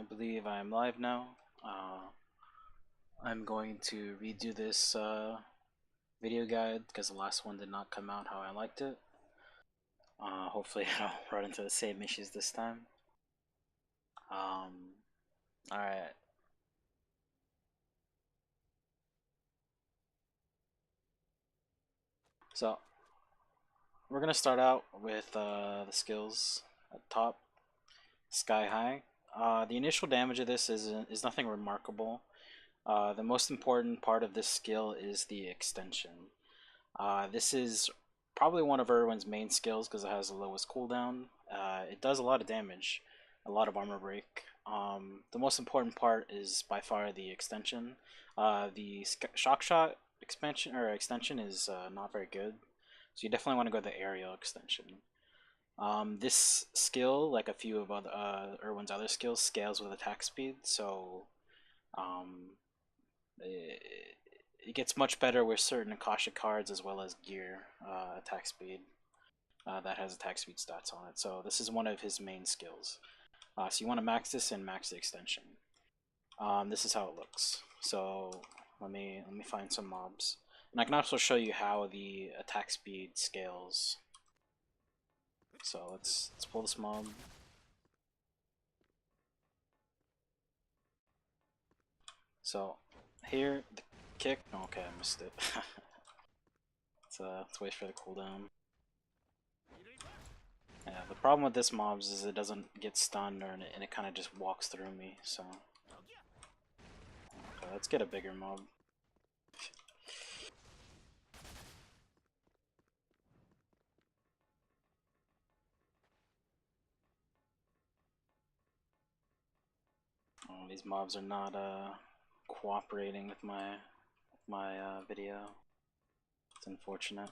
I believe I am live now. I'm going to redo this video guide because the last one did not come out how I liked it. Hopefully I don't run into the same issues this time. Alright. So, we're going to start out with the skills at top. Sky High. The initial damage of this is nothing remarkable. The most important part of this skill is the extension. This is probably one of Irwin's main skills because it has the lowest cooldown. It does a lot of damage, a lot of armor break. The most important part is by far the extension. The shock shot extension is not very good, so you definitely want to go the aerial extension. This skill, like a few of Irwin's other skills, scales with attack speed, so it gets much better with certain Akasha cards as well as gear attack speed that has attack speed stats on it. So this is one of his main skills. So you want to max this and max the extension. This is how it looks. So let me find some mobs, and I can also show you how the attack speed scales. So let's pull this mob. So here the kick. Okay, I missed it. Let's wait for the cooldown. Yeah, the problem with this mobs is it doesn't get stunned and it kind of just walks through me. So okay, let's get a bigger mob. Oh, these mobs are not cooperating with my video. It's unfortunate.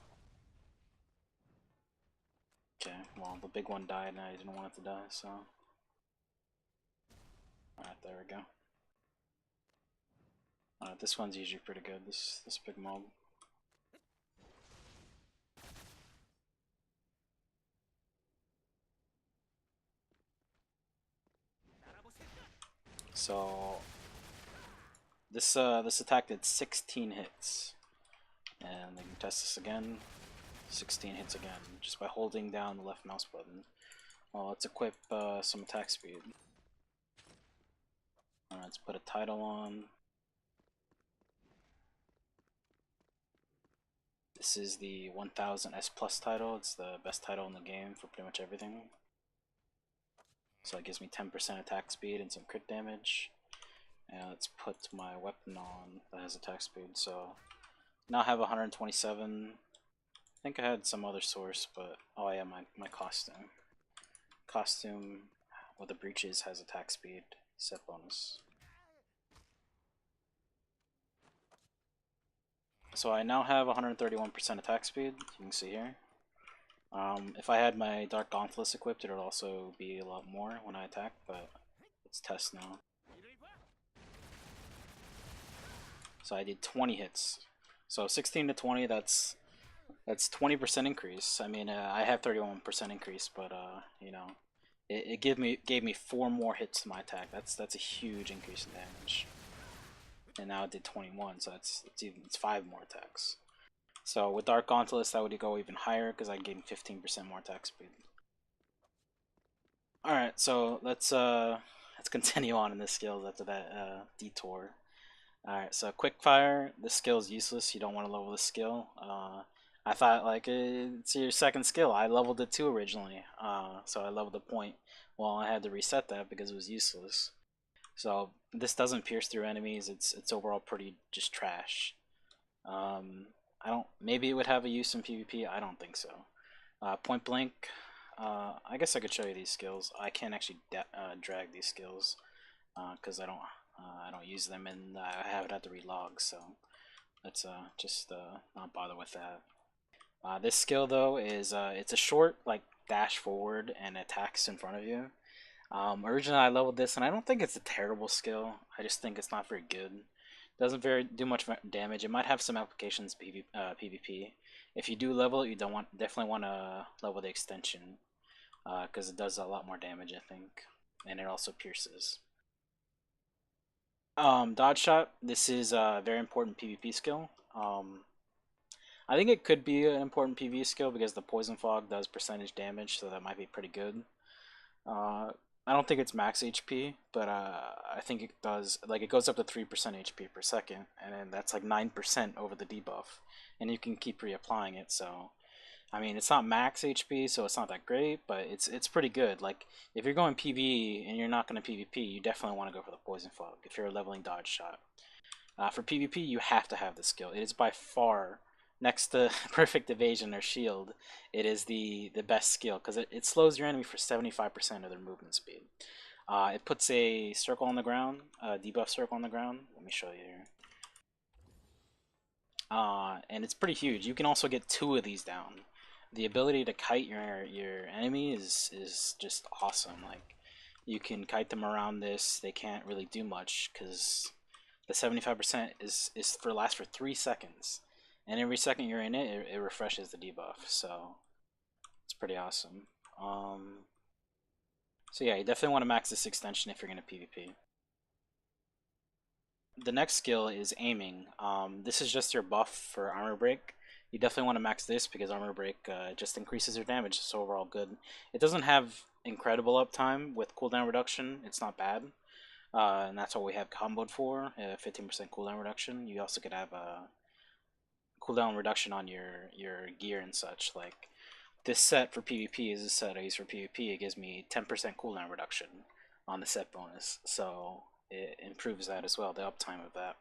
Okay, well the big one died and I didn't want it to die, so. Alright, there we go. Alright, this one's usually pretty good, this big mob. So this attack did 16 hits. And then you test this again. 16 hits again, just by holding down the left mouse button. Well, let's equip some attack speed. Let's put a title on. This is the 1000 S Plus title. It's the best title in the game for pretty much everything. So it gives me 10% attack speed and some crit damage. And let's put my weapon on that has attack speed. So now I have 127. I think I had some other source, but oh yeah, my costume. Costume with the breeches has attack speed set bonus. So I now have 131% attack speed, you can see here. If I had my Dark Gauntlets equipped, it would also be a lot more when I attack, but let's test now. So I did 20 hits. So 16 to 20, that's 20% increase. I mean, I have 31% increase, but you know, it gave me 4 more hits to my attack. That's a huge increase in damage. And now it did 21, so it's 5 more attacks. So with Dark Gauntlets, that would go even higher because I gain 15% more attack speed. All right, so let's continue on in this skill after that detour. All right, so quickfire. This skill is useless. You don't want to level this skill. I thought like it's your second skill. I leveled it too originally, so I leveled the point. Well, I had to reset that because it was useless. So this doesn't pierce through enemies. It's overall pretty just trash. I don't. Maybe it would have a use in PvP. I don't think so. Point blank. I guess I could show you these skills. I can't actually drag these skills because I don't use them and I haven't had to relog. So let's just not bother with that. This skill though is it's a short like dash forward and attacks in front of you. Originally I leveled this and I don't think it's a terrible skill. I just think it's not very good. Doesn't do much damage. It might have some applications PvP. If you do level it, you definitely want to level the extension because it does a lot more damage, I think, and it also pierces. Dodge shot. This is a very important PvP skill. I think it could be an important PvE skill because the poison fog does percentage damage, so that might be pretty good. Uh, I don't think it's max HP, but I think it does. Like it goes up to 3% HP per second, and then that's like 9% over the debuff, and you can keep reapplying it. So I mean, it's not max HP, so it's not that great, but it's pretty good. Like if you're going PvE and you're not going to PvP, you definitely want to go for the poison fog if you're leveling dodge shot. For PvP, you have to have this skill. It is by far, next to perfect evasion or shield, it is the best skill because it slows your enemy for 75% of their movement speed. It puts a circle on the ground, a debuff circle on the ground. Let me show you here. And it's pretty huge. You can also get two of these down. The ability to kite your enemy is just awesome. Like you can kite them around this. They can't really do much because the 75% is for lasts for 3 seconds, and every second you're in it, it refreshes the debuff. So it's pretty awesome. So yeah, you definitely want to max this extension if you're gonna PvP. The next skill is aiming. This is just your buff for armor break. You definitely want to max this because armor break just increases your damage. It's overall good. It doesn't have incredible uptime with cooldown reduction. It's not bad. And that's what we have comboed for, 15% cooldown reduction. You also could have a cooldown reduction on your gear and such. Like this set for PvP is a set I use for PvP. It gives me 10% cooldown reduction on the set bonus, so it improves that as well, the uptime of that.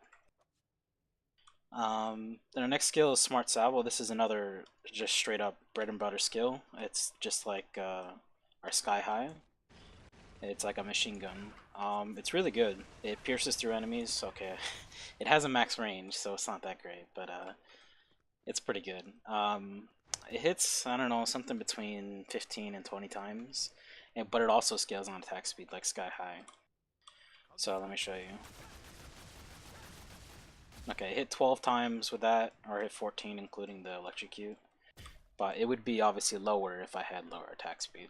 Then our next skill is Smart Salvo. This is another just straight up bread and butter skill. It's just like our Sky High. It's like a machine gun. It's really good. It pierces through enemies. Okay, it has a max range, so it's not that great, but it's pretty good. It hits, I don't know, something between 15 and 20 times, but it also scales on attack speed like Sky High. So let me show you. Okay, hit 12 times with that, or hit 14 including the electrocute, but it would be obviously lower if I had lower attack speed.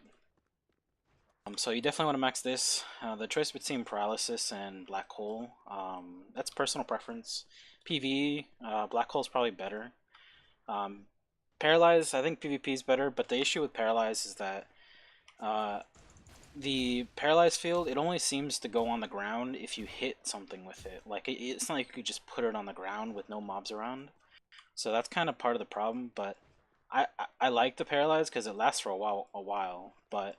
So you definitely want to max this. The choice between paralysis and black hole, that's personal preference. PvE, black hole is probably better. Um, Paralyze, I think PvP is better, but the issue with Paralyze is that uh, the Paralyze field, it only seems to go on the ground if you hit something with it. Like, it's not like you could just put it on the ground with no mobs around. So that's kind of part of the problem, but I like the Paralyze because it lasts for a while, but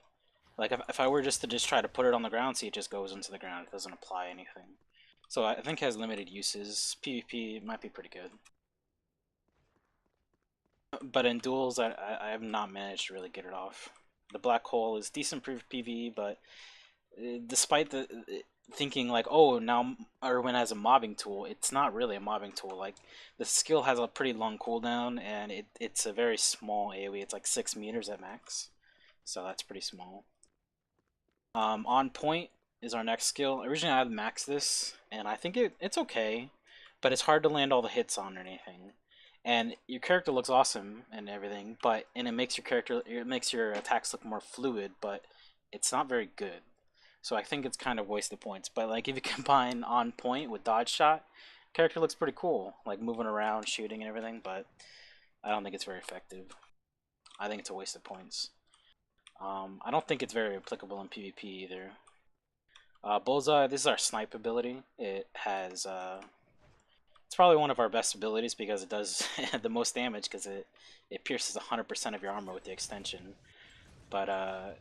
like if I were just to try to put it on the ground, see it just goes into the ground, it doesn't apply anything. So I think it has limited uses. PvP might be pretty good. But in duels, I have not managed to really get it off. The black hole is decent for PvE, but despite the thinking like, oh, now Irwin has a mobbing tool, it's not really a mobbing tool. Like the skill has a pretty long cooldown, and it's a very small AoE. It's like 6 meters at max, so that's pretty small. On point is our next skill. Originally, I had maxed this, and I think it's okay, but it's hard to land all the hits on or anything. And your character looks awesome and everything, but and it makes your attacks look more fluid, but it's not very good. So I think it's kind of wasted points. But like if you combine on point with dodge shot, character looks pretty cool, like moving around, shooting and everything. But I don't think it's very effective. I think it's a waste of points. I don't think it's very applicable in PvP either. Bullseye, this is our snipe ability. It's probably one of our best abilities because it does the most damage because it pierces 100% of your armor with the extension. But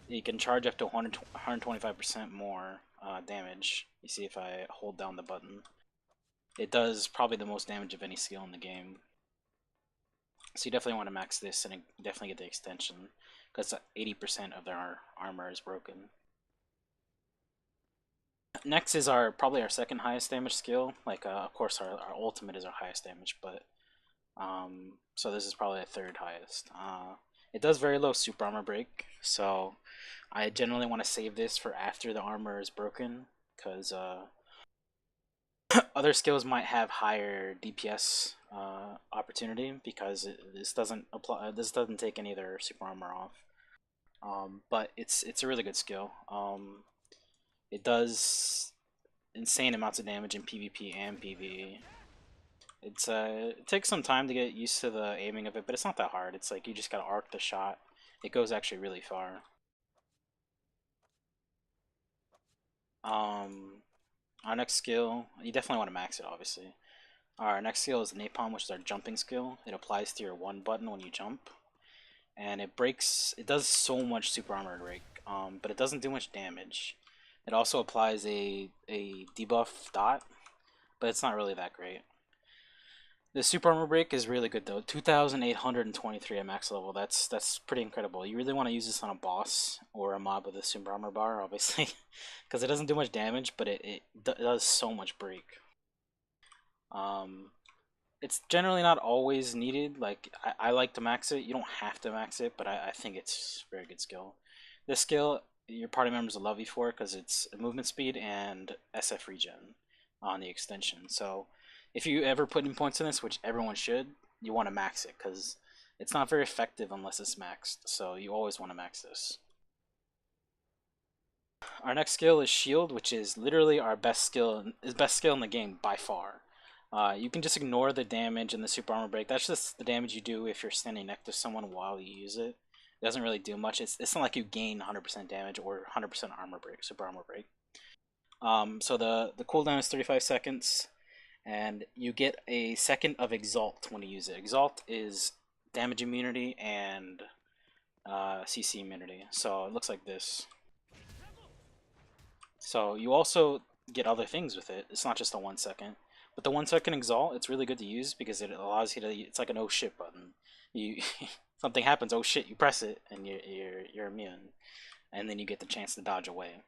you can charge up to 125% more damage. You see if I hold down the button. It does probably the most damage of any skill in the game. So you definitely want to max this and definitely get the extension because 80% of their armor is broken. Next is probably our second highest damage skill. Like of course our ultimate is our highest damage, but so this is probably the third highest. It does very low super armor break, so I generally want to save this for after the armor is broken, because other skills might have higher DPS opportunity because this doesn't apply. This doesn't take any of their super armor off. But it's a really good skill. It does insane amounts of damage in PvP and PvE. It takes some time to get used to the aiming of it, but it's not that hard. It's like you just gotta arc the shot. It goes actually really far. Um, our next skill, you definitely want to max it, obviously. Our next skill is Napalm, which is our jumping skill. It applies to your one button when you jump, and it breaks. It does so much super armor break, but it doesn't do much damage. It also applies a debuff dot, but it's not really that great. The super armor break is really good though. 2,823 at max level. That's pretty incredible. You really want to use this on a boss or a mob with a super armor bar, obviously, because it doesn't do much damage, but it does so much break. Um, it's generally not always needed. Like I like to max it. You don't have to max it, but I think it's a very good skill. This skill your party members will love you for because it's movement speed and SF regen on the extension. So if you ever put in points in this, which everyone should, you want to max it because it's not very effective unless it's maxed. So you always want to max this. Our next skill is Shield, which is literally our best skill in the game by far. You can just ignore the damage and the super armor break. That's just the damage you do if you're standing next to someone while you use it. It doesn't really do much. It's not like you gain 100% damage or 100% armor break, super armor break. So the cooldown is 35 seconds, and you get a second of Exalt when you use it. Exalt is damage immunity and CC immunity. So it looks like this. So you also get other things with it. It's not just a 1 second. But the 1 second exalt, it's really good to use because it allows you to. It's like an oh shit button. You something happens, oh shit, you press it and you're immune, and then you get the chance to dodge away.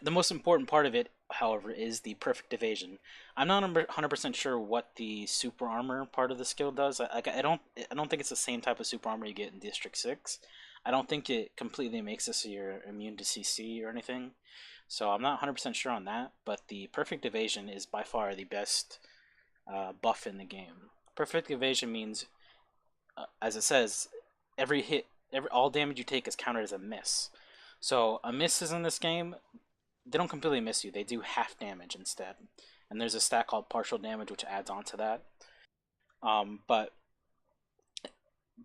The most important part of it, however, is the perfect evasion. I'm not 100% sure what the super armor part of the skill does. I don't think it's the same type of super armor you get in District 6. I don't think it completely makes it so you're immune to CC or anything. So I'm not 100% sure on that, but the perfect evasion is by far the best buff in the game. Perfect evasion means, as it says, every hit, all damage you take is counted as a miss. So a miss is in this game, they don't completely miss you. They do half damage instead. And there's a stat called partial damage, which adds on to that. But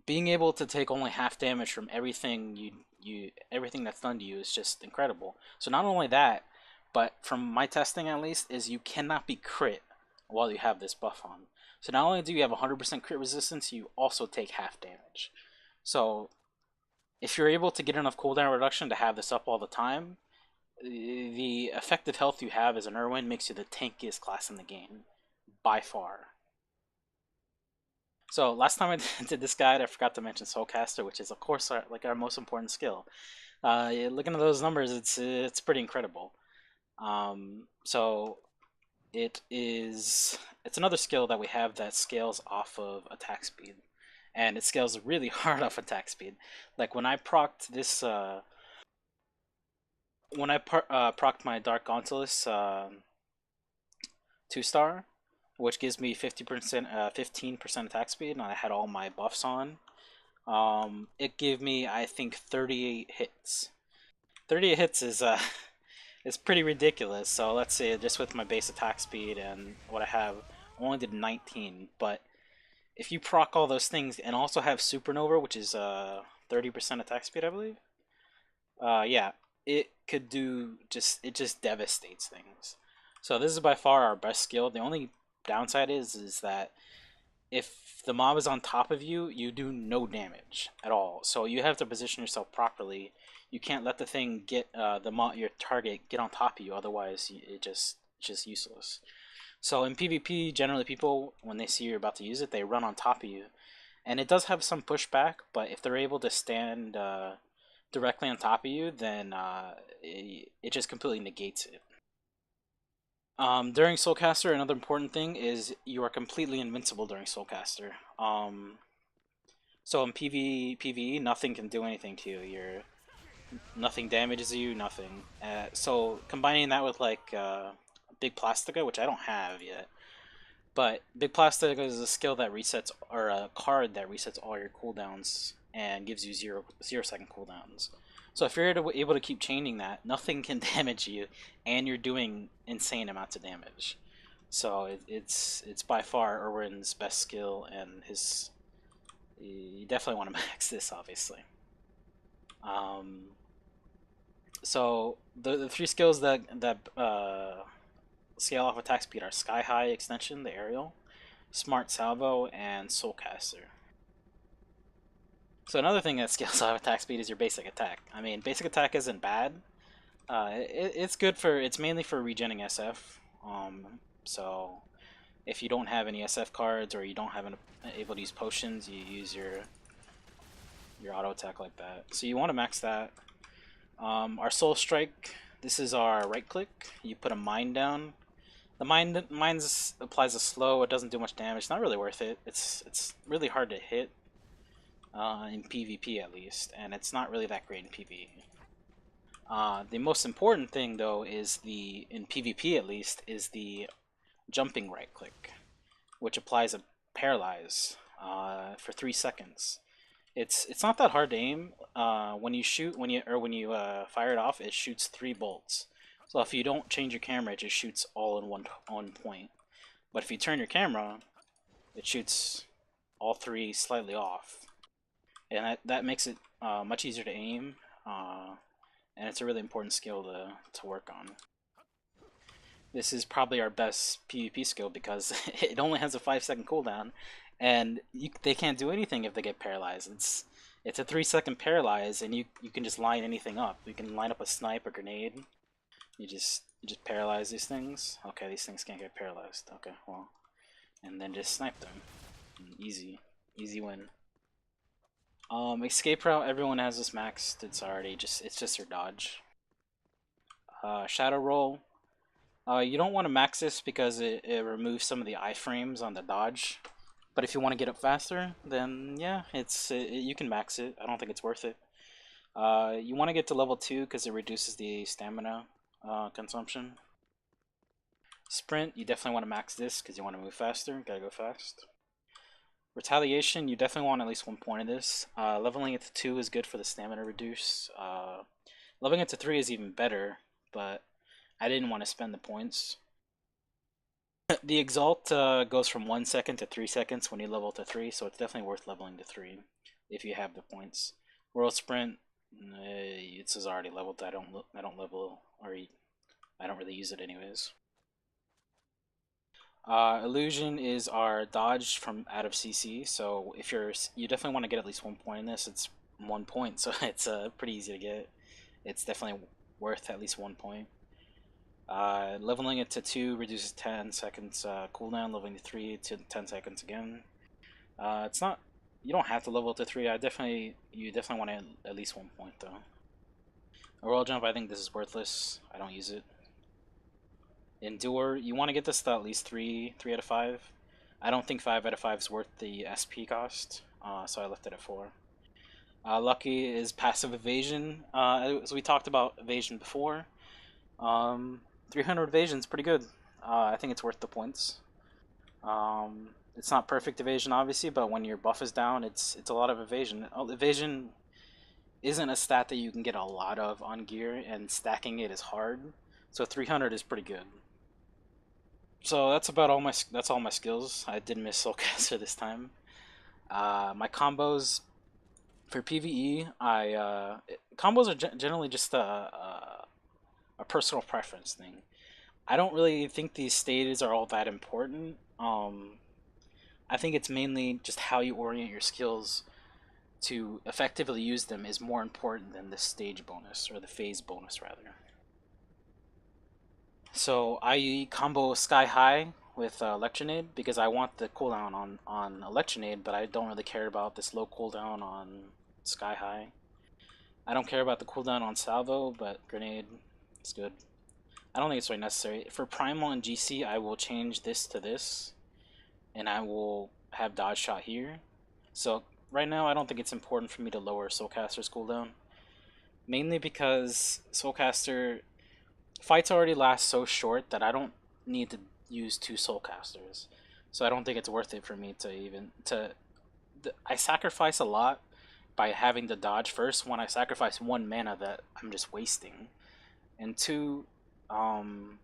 being able to take only half damage from everything that's done to you is just incredible. So not only that, but from my testing at least, is you cannot be crit while you have this buff on. So not only do you have 100% crit resistance, you also take half damage. So if you're able to get enough cooldown reduction to have this up all the time, the effective health you have as an Irwin makes you the tankiest class in the game, by far. So last time I did this guide, I forgot to mention Soulcaster, which is of course our most important skill. Looking at those numbers, it's pretty incredible. So it's another skill that we have that scales off of attack speed, and it scales really hard off attack speed. Like when I procced this, when I procced my Dark Gauntless 2-star, which gives me 15% attack speed, and I had all my buffs on. It gave me, I think, 38 hits. 38 hits is pretty ridiculous. So let's say just with my base attack speed and what I have, I only did 19. But if you proc all those things and also have Supernova, which is 30% attack speed, I believe. Yeah, it just devastates things. So this is by far our best skill. The only downside is that if the mob is on top of you, you do no damage at all. So you have to position yourself properly. You can't let the thing get your target get on top of you. Otherwise, it's just useless. So in PvP, generally people when they see you're about to use it, they run on top of you, and it does have some pushback. But if they're able to stand directly on top of you, then it just completely negates it. During Soulcaster, another important thing is you are completely invincible during Soulcaster. So in PvE, nothing can do anything to you. Nothing damages you, nothing. So combining that with like Big Plastica, which I don't have yet, but Big Plastica is a skill that resets, or a card that resets all your cooldowns and gives you 0 second cooldowns. So if you're able to keep chaining that, nothing can damage you, and you're doing insane amounts of damage. So it's by far Irwin's best skill, and his you definitely want to max this, obviously. Um, so the three skills that scale off attack speed are Sky High Extension, the aerial, Smart Salvo, and Soulcaster. So another thing that scales off attack speed is your basic attack. I mean, basic attack isn't bad. It's good for, it's mainly for regenning SF. So if you don't have any SF cards or you don't have able to use potions, you use your auto attack like that. So you want to max that. Our Soul Strike, this is our right click. You put a mine down. The mines applies a slow. It doesn't do much damage. It's not really worth it. It's really hard to hit in PvP at least, and it's not really that great in PvE. The most important thing though is in PvP at least, is the jumping right click, which applies a paralyze for 3 seconds. It's not that hard to aim. When you fire it off, it shoots 3 bolts. So if you don't change your camera, it just shoots all in one point. But if you turn your camera, it shoots all 3 slightly off, and that makes it much easier to aim. And it's a really important skill to work on. This is probably our best PvP skill because it only has a 5-second cooldown, and they can't do anything if they get paralyzed. It's a 3-second paralyze, and you can just line anything up. You can line up a snipe, a grenade. You just paralyze these things. Okay, these things can't get paralyzed. Okay, well, and then just snipe them. Easy win. Escape route, everyone has this maxed. It's just your dodge. Shadow roll. You don't want to max this because it removes some of the iframes on the dodge. But if you want to get up faster, then yeah, you can max it. I don't think it's worth it. You want to get to level 2 because it reduces the stamina consumption. Sprint, you definitely want to max this because you want to move faster. Gotta go fast. Retaliation, you definitely want at least 1 point of this. Leveling it to 2 is good for the stamina reduce. Leveling it to 3 is even better, but I didn't want to spend the points. The Exalt goes from 1 second to 3 seconds when you level to 3, so it's definitely worth leveling to 3 if you have the points. World Sprint, it says already leveled. I don't level, or I don't really use it anyways. Illusion is our dodge from out of CC, so if you definitely want to get at least 1 point in this. It's 1 point, so it's pretty easy to get. It's definitely worth at least 1 point. Leveling it to 2 reduces 10 seconds cooldown. Leveling to 3 to 10 seconds again. It's not, you don't have to level to 3. You definitely want to at least 1 point though. A roll jump, I think this is worthless. I don't use it. Endure, you want to get this to at least 3 out of 5. I don't think 5 out of 5 is worth the SP cost, so I left it at 4. Lucky is passive evasion. So we talked about evasion before. 300 evasion is pretty good. I think it's worth the points. It's not perfect evasion, obviously, but when your buff is down, it's a lot of evasion. Evasion isn't a stat that you can get a lot of on gear, and stacking it is hard. So 300 is pretty good. So that's about all my skills. I did miss Soulcaster this time. My combos for PvE, combos are generally just a personal preference thing. I don't really think these stages are all that important. I think it's mainly just how you orient your skills to effectively use them is more important than the stage bonus, or the phase bonus rather. So I combo Sky High with Electronade because I want the cooldown on Electronade, but I don't really care about this low cooldown on Sky High. I don't care about the cooldown on Salvo, but Grenade is good. I don't think it's really necessary. For Primal and GC, I will change this to this, and I will have Dodge Shot here. So right now, I don't think it's important for me to lower Soulcaster's cooldown. Mainly because Soulcaster fights already last so short that I don't need to use 2 Soulcasters. So I don't think it's worth it for me to I sacrifice a lot by having to dodge first when I sacrifice 1 mana that I'm just wasting, and two, um,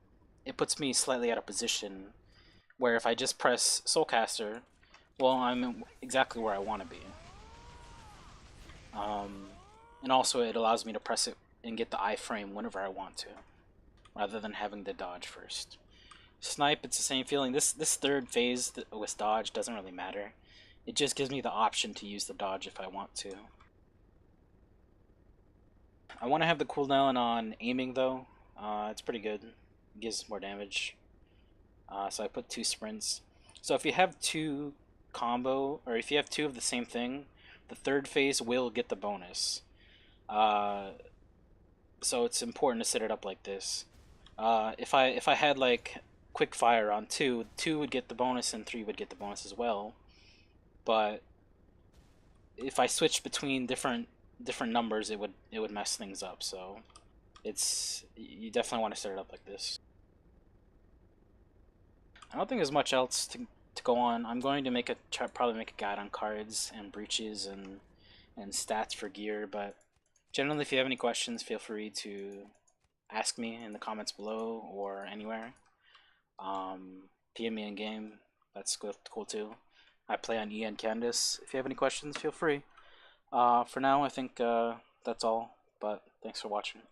it puts me slightly out of position where if I just press Soulcaster, well, I'm exactly where I want to be. Um, and also it allows me to press it and get the iframe whenever I want to, rather than having to dodge first. Snipe, it's the same feeling. This third phase with dodge doesn't really matter. It just gives me the option to use the dodge if I want to. I want to have the cooldown on aiming though. It's pretty good. It gives more damage. So I put 2 sprints. So if you have 2 combo, or if you have 2 of the same thing, the third phase will get the bonus. Uh, so it's important to set it up like this. If I had like quick fire on 2, 2 would get the bonus and 3 would get the bonus as well. But if I switched between different numbers, it would mess things up. So you definitely want to set it up like this. I don't think there's much else to go on. I'm going to probably make a guide on cards and breaches and stats for gear, but generally if you have any questions, feel free to ask me in the comments below or anywhere. PM me in game, that's cool too. I play on EN Candace. If you have any questions, feel free. For now, I think that's all, but thanks for watching.